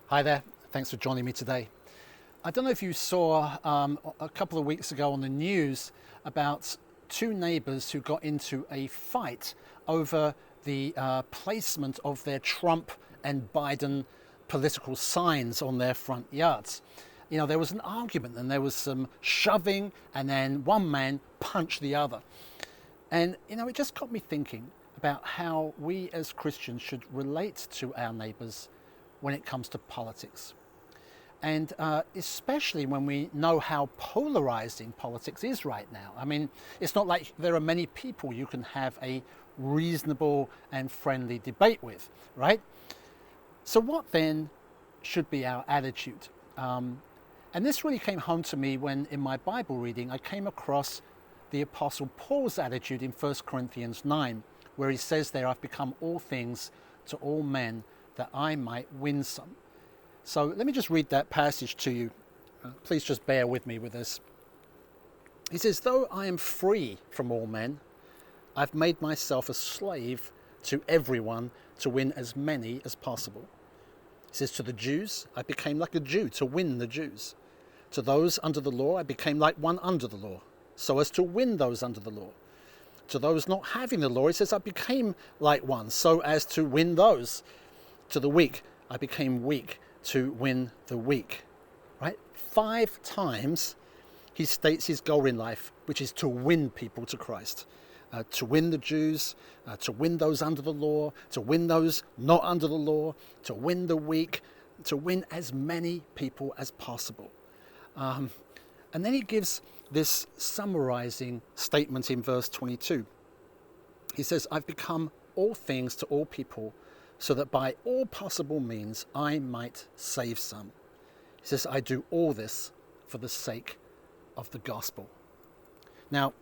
Hi there, thanks for joining me today. I don't know if you saw a couple of weeks ago on the news about two neighbors who got into a fight over the placement of their Trump and Biden political signs on their front yards. You know, there was an argument and there was some shoving, and then one man punched the other. And, you know, it just got me thinking about how we as Christians should relate to our neighbors when it comes to politics. And especially when we know how polarizing politics is right now. I mean, it's not like there are many people you can have a reasonable and friendly debate with, right? So what then should be our attitude? And this really came home to me when in my Bible reading I came across the Apostle Paul's attitude in 1 Corinthians 9, where he says there, I've become all things to all men that I might win some. So let me just read that passage to you. Please just bear with me with this. He says, though I am free from all men, I've made myself a slave to everyone to win as many as possible. He says, to the Jews, I became like a Jew to win the Jews. To those under the law, I became like one under the law, so as to win those under the law. To those not having the law, he says, I became like one, so as to win those. To the weak, I became weak to win the weak. Right? 5 times he states his goal in life, which is to win people to Christ. To win the Jews, to win those under the law, to win those not under the law, to win the weak, to win as many people as possible. And then he gives this summarizing statement in verse 22. He says, I've become all things to all people, so that by all possible means I might save some. He says, I do all this for the sake of the gospel. Now,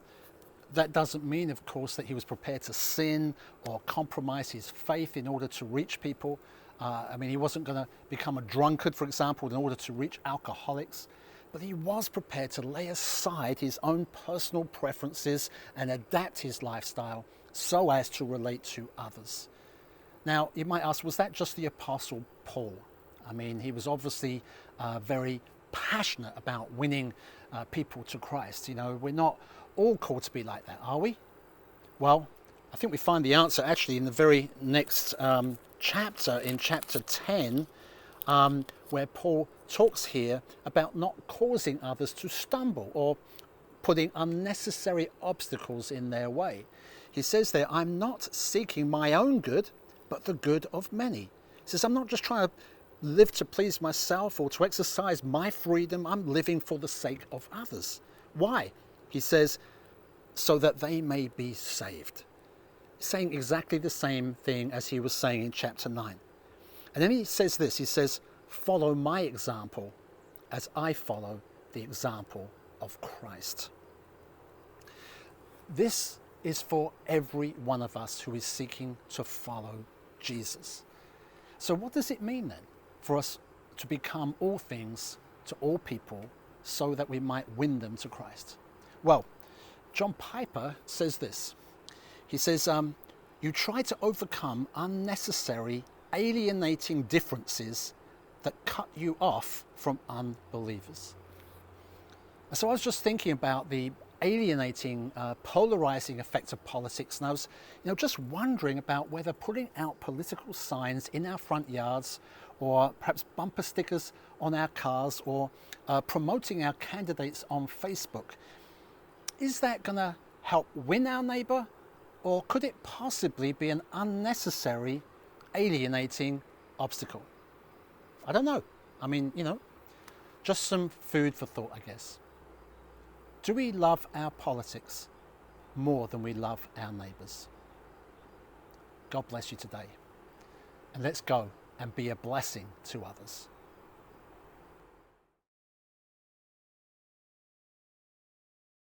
that doesn't mean, of course, that he was prepared to sin or compromise his faith in order to reach people. I mean, he wasn't going to become a drunkard, for example, in order to reach alcoholics. But he was prepared to lay aside his own personal preferences and adapt his lifestyle so as to relate to others. Now, you might ask, was that just the Apostle Paul? I mean, he was obviously very passionate about winning people to Christ. You know, we're not all called to be like that, are we? Well, I think we find the answer actually in the very next chapter, in chapter 10, where Paul talks here about not causing others to stumble or putting unnecessary obstacles in their way. He says there, I'm not seeking my own good, but the good of many. He says, I'm not just trying to live to please myself or to exercise my freedom. I'm living for the sake of others. Why? He says, so that they may be saved. He's saying exactly the same thing as he was saying in chapter 9. And then he says this, he says, follow my example as I follow the example of Christ. This is for every one of us who is seeking to follow Jesus. So what does it mean then for us to become all things to all people so that we might win them to Christ? Well, John Piper says this. He says, you try to overcome unnecessary, alienating differences that cut you off from unbelievers. So I was just thinking about the alienating, polarizing effects of politics, and I was, just wondering about whether putting out political signs in our front yards, or perhaps bumper stickers on our cars, or promoting our candidates on Facebook, is that going to help win our neighbor, or could it possibly be an unnecessary, alienating obstacle? I don't know. I mean, just some food for thought, I guess. Do we love our politics more than we love our neighbours? God bless you today. And let's go and be a blessing to others.